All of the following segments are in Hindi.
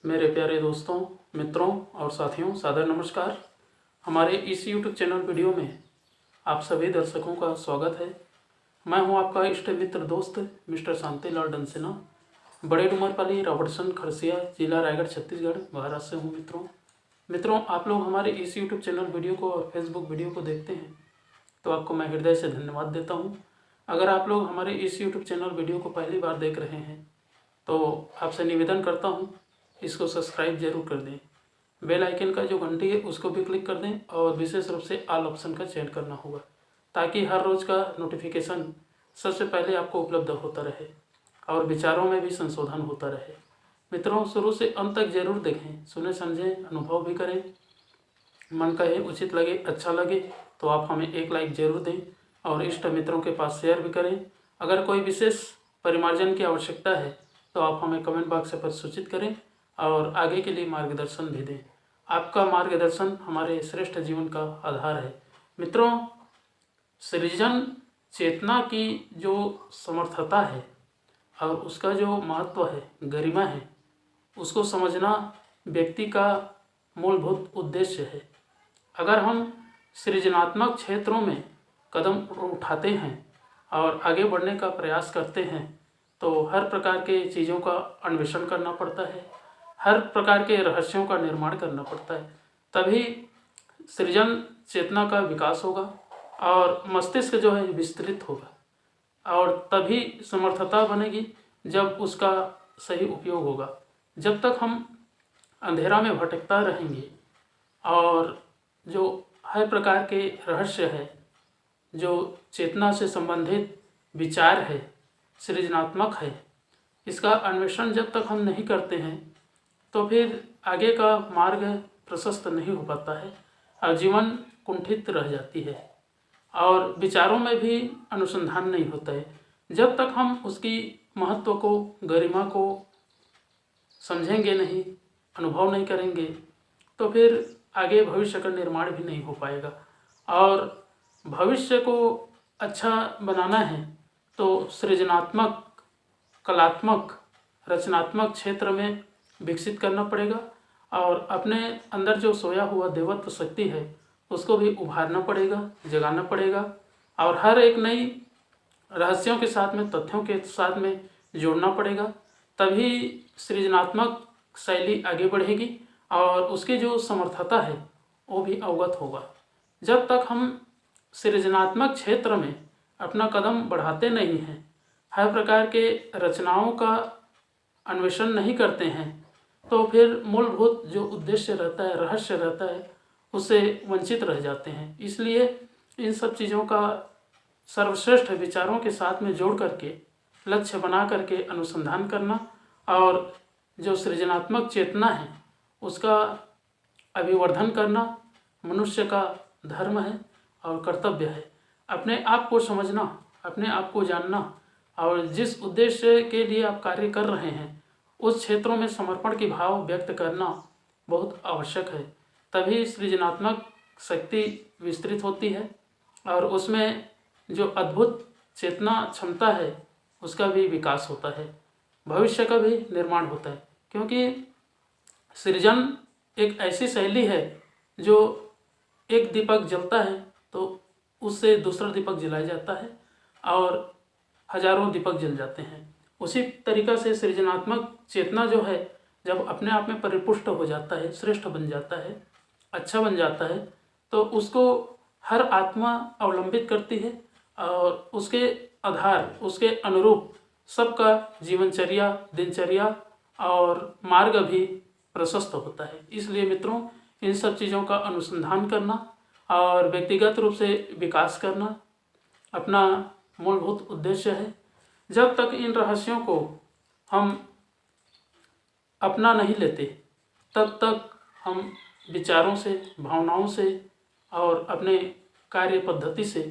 मेरे प्यारे दोस्तों, मित्रों और साथियों, सादर नमस्कार। हमारे इस YouTube चैनल वीडियो में आप सभी दर्शकों का स्वागत है। मैं हूं आपका इष्ट मित्र दोस्त मिस्टर शांतिलाल डंसेना, बड़े डुमरपाली, रॉबर्टसन, खरसिया, जिला रायगढ़, छत्तीसगढ़, भारत से हूं। मित्रों, आप लोग हमारे इस YouTube चैनल वीडियो को और फेसबुक वीडियो को देखते हैं तो आपको मैं हृदय से धन्यवाद देता हूँ। अगर आप लोग हमारे इस YouTube चैनल वीडियो को पहली बार देख रहे हैं तो आपसे निवेदन करता हूँ, इसको सब्सक्राइब जरूर कर दें। बेल आइकन का जो घंटी है उसको भी क्लिक कर दें और विशेष रूप से ऑल ऑप्शन का चयन करना होगा ताकि हर रोज़ का नोटिफिकेशन सबसे पहले आपको उपलब्ध होता रहे और विचारों में भी संशोधन होता रहे। मित्रों, शुरू से अंत तक जरूर देखें, सुने समझें, अनुभव भी करें। मन कहे, उचित लगे, अच्छा लगे तो आप हमें एक लाइक जरूर दें और इष्ट मित्रों के पास शेयर भी करें। अगर कोई विशेष परिमार्जन की आवश्यकता है तो आप हमें कमेंट बॉक्स पर सूचित करें और आगे के लिए मार्गदर्शन भी दें। आपका मार्गदर्शन हमारे श्रेष्ठ जीवन का आधार है। मित्रों, सृजन चेतना की जो समर्थता है और उसका जो महत्व है, गरिमा है, उसको समझना व्यक्ति का मूलभूत उद्देश्य है। अगर हम सृजनात्मक क्षेत्रों में कदम उठाते हैं और आगे बढ़ने का प्रयास करते हैं तो हर प्रकार के चीज़ों का अन्वेषण करना पड़ता है, हर प्रकार के रहस्यों का निर्माण करना पड़ता है, तभी सृजन चेतना का विकास होगा और मस्तिष्क जो है विस्तृत होगा और तभी समर्थता बनेगी जब उसका सही उपयोग होगा। जब तक हम अंधेरा में भटकता रहेंगे और जो हर प्रकार के रहस्य है, जो चेतना से संबंधित विचार है, सृजनात्मक है, इसका अन्वेषण जब तक हम नहीं करते हैं तो फिर आगे का मार्ग प्रशस्त नहीं हो पाता है और जीवन कुंठित रह जाती है और विचारों में भी अनुसंधान नहीं होता है। जब तक हम उसकी महत्व को, गरिमा को समझेंगे नहीं, अनुभव नहीं करेंगे तो फिर आगे भविष्य का निर्माण भी नहीं हो पाएगा। और भविष्य को अच्छा बनाना है तो सृजनात्मक, कलात्मक, रचनात्मक क्षेत्र में विकसित करना पड़ेगा और अपने अंदर जो सोया हुआ देवत्व शक्ति है उसको भी उभारना पड़ेगा, जगाना पड़ेगा और हर एक नई रहस्यों के साथ में, तथ्यों के साथ में जोड़ना पड़ेगा। तभी सृजनात्मक शैली आगे बढ़ेगी और उसकी जो समर्थता है वो भी अवगत होगा। जब तक हम सृजनात्मक क्षेत्र में अपना कदम बढ़ाते नहीं हैं, हर प्रकार के रचनाओं का अन्वेषण नहीं करते हैं तो फिर मूलभूत जो उद्देश्य रहता है, रहस्य रहता है, उससे वंचित रह जाते हैं। इसलिए इन सब चीज़ों का सर्वश्रेष्ठ विचारों के साथ में जोड़ करके, लक्ष्य बना करके अनुसंधान करना और जो सृजनात्मक चेतना है उसका अभिवर्धन करना मनुष्य का धर्म है और कर्तव्य है। अपने आप को समझना, अपने आप को जानना और जिस उद्देश्य के लिए आप कार्य कर रहे हैं उस क्षेत्रों में समर्पण की भाव व्यक्त करना बहुत आवश्यक है। तभी सृजनात्मक शक्ति विस्तृत होती है और उसमें जो अद्भुत चेतना क्षमता है उसका भी विकास होता है, भविष्य का भी निर्माण होता है। क्योंकि सृजन एक ऐसी शैली है जो एक दीपक जलता है तो उससे दूसरा दीपक जलाया जाता है और हजारों दीपक जल जाते हैं। उसी तरीक़ा से सृजनात्मक चेतना जो है जब अपने आप में परिपुष्ट हो जाता है, श्रेष्ठ बन जाता है, अच्छा बन जाता है तो उसको हर आत्मा अवलंबित करती है और उसके आधार, उसके अनुरूप सबका जीवनचर्या, दिनचर्या और मार्ग भी प्रशस्त होता है। इसलिए मित्रों, इन सब चीज़ों का अनुसंधान करना और व्यक्तिगत रूप से विकास करना अपना मूलभूत उद्देश्य है। जब तक इन रहस्यों को हम अपना नहीं लेते तब तक हम विचारों से, भावनाओं से और अपने कार्य पद्धति से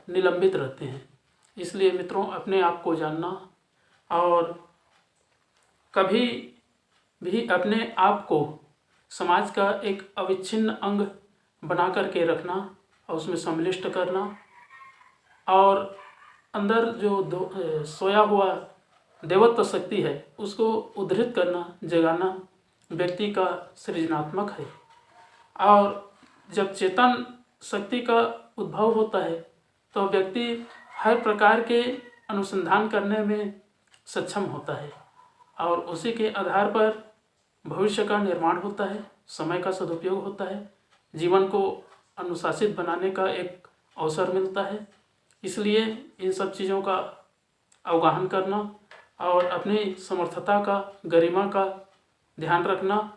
निलंबित रहते हैं। इसलिए मित्रों, अपने आप को जानना और कभी भी अपने आप को समाज का एक अविच्छिन्न अंग बना करके रखना और उसमें सम्मिलित करना और अंदर जो सोया हुआ देवत्व शक्ति है उसको उद्धृत करना, जगाना व्यक्ति का सृजनात्मक है। और जब चेतन शक्ति का उद्भव होता है तो व्यक्ति हर प्रकार के अनुसंधान करने में सक्षम होता है और उसी के आधार पर भविष्य का निर्माण होता है, समय का सदुपयोग होता है, जीवन को अनुशासित बनाने का एक अवसर मिलता है। इसलिए इन सब चीज़ों का अवगाहन करना और अपनी समर्थता का, गरिमा का ध्यान रखना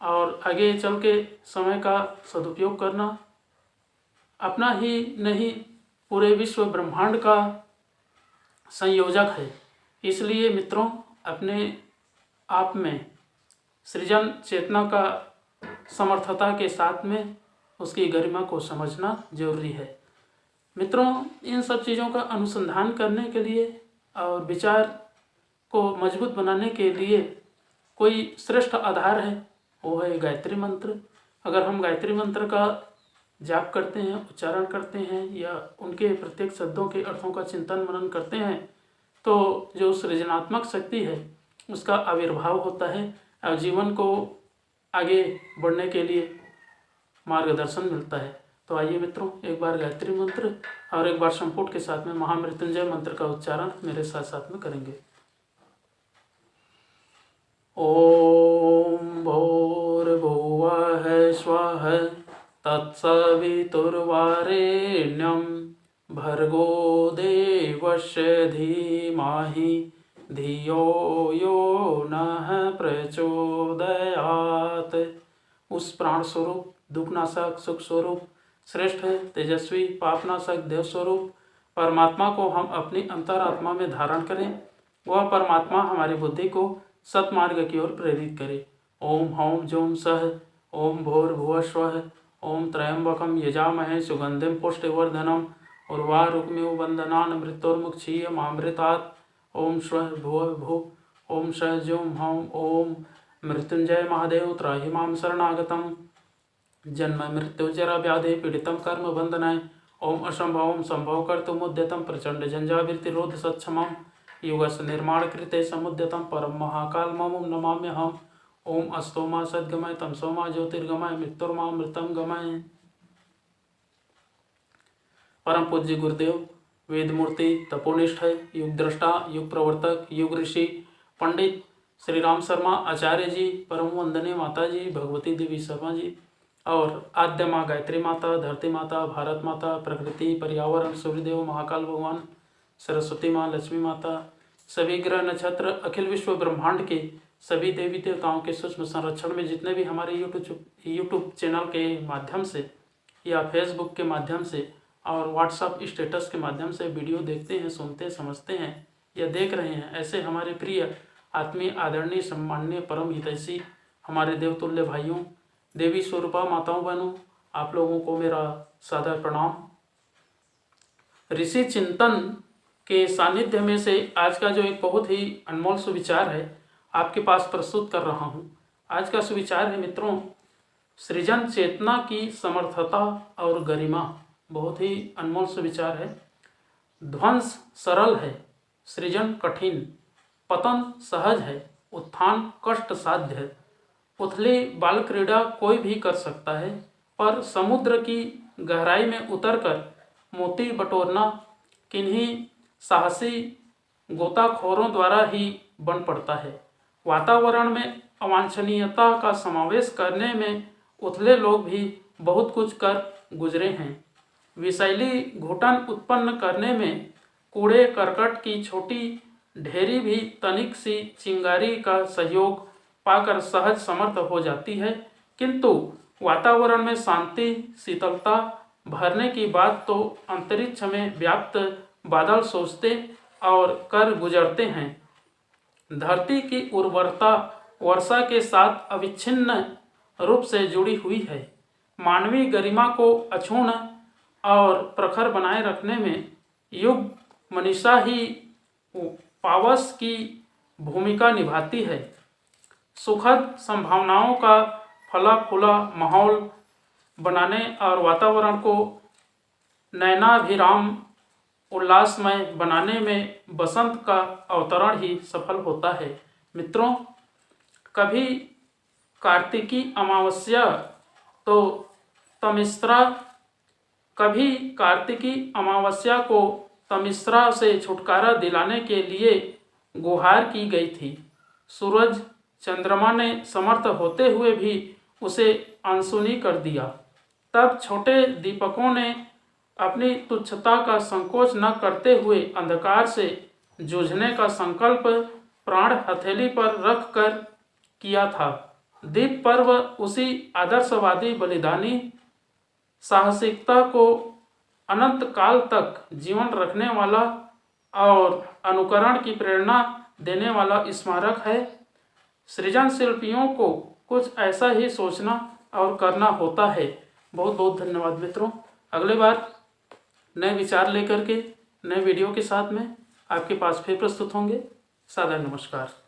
और आगे चल के समय का सदुपयोग करना अपना ही नहीं पूरे विश्व ब्रह्मांड का संयोजक है। इसलिए मित्रों, अपने आप में सृजन चेतना का समर्थता के साथ में उसकी गरिमा को समझना जरूरी है। मित्रों, इन सब चीज़ों का अनुसंधान करने के लिए और विचार को मजबूत बनाने के लिए कोई श्रेष्ठ आधार है, वो है गायत्री मंत्र। अगर हम गायत्री मंत्र का जाप करते हैं, उच्चारण करते हैं या उनके प्रत्येक शब्दों के अर्थों का चिंतन मनन करते हैं तो जो सृजनात्मक शक्ति है उसका आविर्भाव होता है और जीवन को आगे बढ़ने के लिए मार्गदर्शन मिलता है। तो आइए मित्रों, एक बार गायत्री मंत्र और एक बार संपुट के साथ में महामृत्युंजय मंत्र का उच्चारण मेरे साथ साथ में करेंगे। ओम भूर्भुवः स्वः तत्सवितुर्वरेण्यं भर्गो देवस्य धीमहि धियो यो नः प्रचोदयात्। उस प्राण स्वरूप, दुखनाशक, सुख स्वरूप, श्रेष्ठ, तेजस्वी, पापनाशक, देव स्वरूप परमात्मा को हम अपनी अंतरात्मा में धारण करें। वह परमात्मा हमारी बुद्धि को सतमार्ग की ओर प्रेरित करे। ओम हौम जौम सह ओम भूर्भुवः स्वः ओम त्र्यंबकम यजामहे सुगंधिम पुष्टिवर्धनम उर्वारुकमिव बंधनान् मृत्योर्मुक्षीयमामृतात्। ओम स्वः भुवः भुः ओम सः जौम हौम ओम मृत्युंजय महादेव त्राहि मां शरणागतम्। जन्म मृत्यु जरा व्याधि पीड़ितं कर्म बंधनाय ओम असंभवं संभव कर्तुमुद्यतं प्रचंड जंजावृत्तिरोध सक्षमं युगस्य निर्माण कृते समुद्यतं परम महाकाल मम नमाम्यहम्। ओम अस्तोमा सद्गमय तमसोमा ज्योतिर्गमय मृत्युर्मामृतं गमय। परम पूज्य गुरुदेव, वेद मूर्ति, तपोनिष्ठ, युग दृष्टा, युग प्रवर्तक, युग ऋषि, पंडित श्री राम शर्मा आचार्य जी, परम वंदनीय माता जी भगवती देवी शर्मा जी और आद्य माँ गायत्री माता, धरती माता, भारत माता, प्रकृति, पर्यावरण, सूर्यदेव, महाकाल भगवान, सरस्वती माँ, लक्ष्मी माता, सभी ग्रह नक्षत्र, अखिल विश्व ब्रह्मांड के सभी देवी देवताओं के सूक्ष्म संरक्षण में जितने भी हमारे यूट्यूब चैनल के माध्यम से या फेसबुक के माध्यम से और व्हाट्सएप स्टेटस के माध्यम से वीडियो देखते हैं, सुनते, समझते हैं या देख रहे हैं, ऐसे हमारे प्रिय आत्मीय, आदरणीय, सम्माननीय, परम हितैषी हमारे देवतुल्य भाइयों, देवी स्वरूपा माताओं बहनों, आप लोगों को मेरा सादर प्रणाम। ऋषि चिंतन के सानिध्य में से आज का जो एक बहुत ही अनमोल सुविचार है आपके पास प्रस्तुत कर रहा हूँ। आज का सुविचार है मित्रों, सृजन चेतना की समर्थता और गरिमा। बहुत ही अनमोल सुविचार है। ध्वंस सरल है, सृजन कठिन, पतन सहज है, उत्थान कष्ट साध्य है। उथली बाल क्रीड़ा कोई भी कर सकता है, पर समुद्र की गहराई में उतरकर मोती बटोरना किन्हीं साहसी गोताखोरों द्वारा ही बन पड़ता है। वातावरण में अवांछनीयता का समावेश करने में उथले लोग भी बहुत कुछ कर गुजरे हैं। विषैली घुटन उत्पन्न करने में कूड़े करकट की छोटी ढेरी भी तनिक सी चिंगारी का सहयोग पाकर सहज समर्थ हो जाती है, किंतु वातावरण में शांति, शीतलता भरने की बात तो अंतरिक्ष में व्याप्त बादल सोचते और कर गुजरते हैं। धरती की उर्वरता वर्षा के साथ अविच्छिन्न रूप से जुड़ी हुई है। मानवीय गरिमा को अक्षुण्ण और प्रखर बनाए रखने में युग मनीषा ही पावस की भूमिका निभाती है। सुखद संभावनाओं का फला फूला माहौल बनाने और वातावरण को नयनाभिराम उल्लासमय बनाने में बसंत का अवतरण ही सफल होता है। मित्रों, कभी कार्तिकी अमावस्या तो तमिश्रा, कभी कार्तिकी अमावस्या को तमिश्रा से छुटकारा दिलाने के लिए गुहार की गई थी। सूरज चंद्रमा ने समर्थ होते हुए भी उसे अनसुनी कर दिया। तब छोटे दीपकों ने अपनी तुच्छता का संकोच न करते हुए अंधकार से जूझने का संकल्प प्राण हथेली पर रख कर किया था। दीप पर्व उसी आदर्शवादी बलिदानी साहसिकता को अनंत काल तक जीवन रखने वाला और अनुकरण की प्रेरणा देने वाला स्मारक है। सृजन शिल्पियों को कुछ ऐसा ही सोचना और करना होता है। बहुत बहुत धन्यवाद मित्रों। अगले बार नए विचार लेकर के नए वीडियो के साथ में आपके पास फिर प्रस्तुत होंगे। सादर नमस्कार।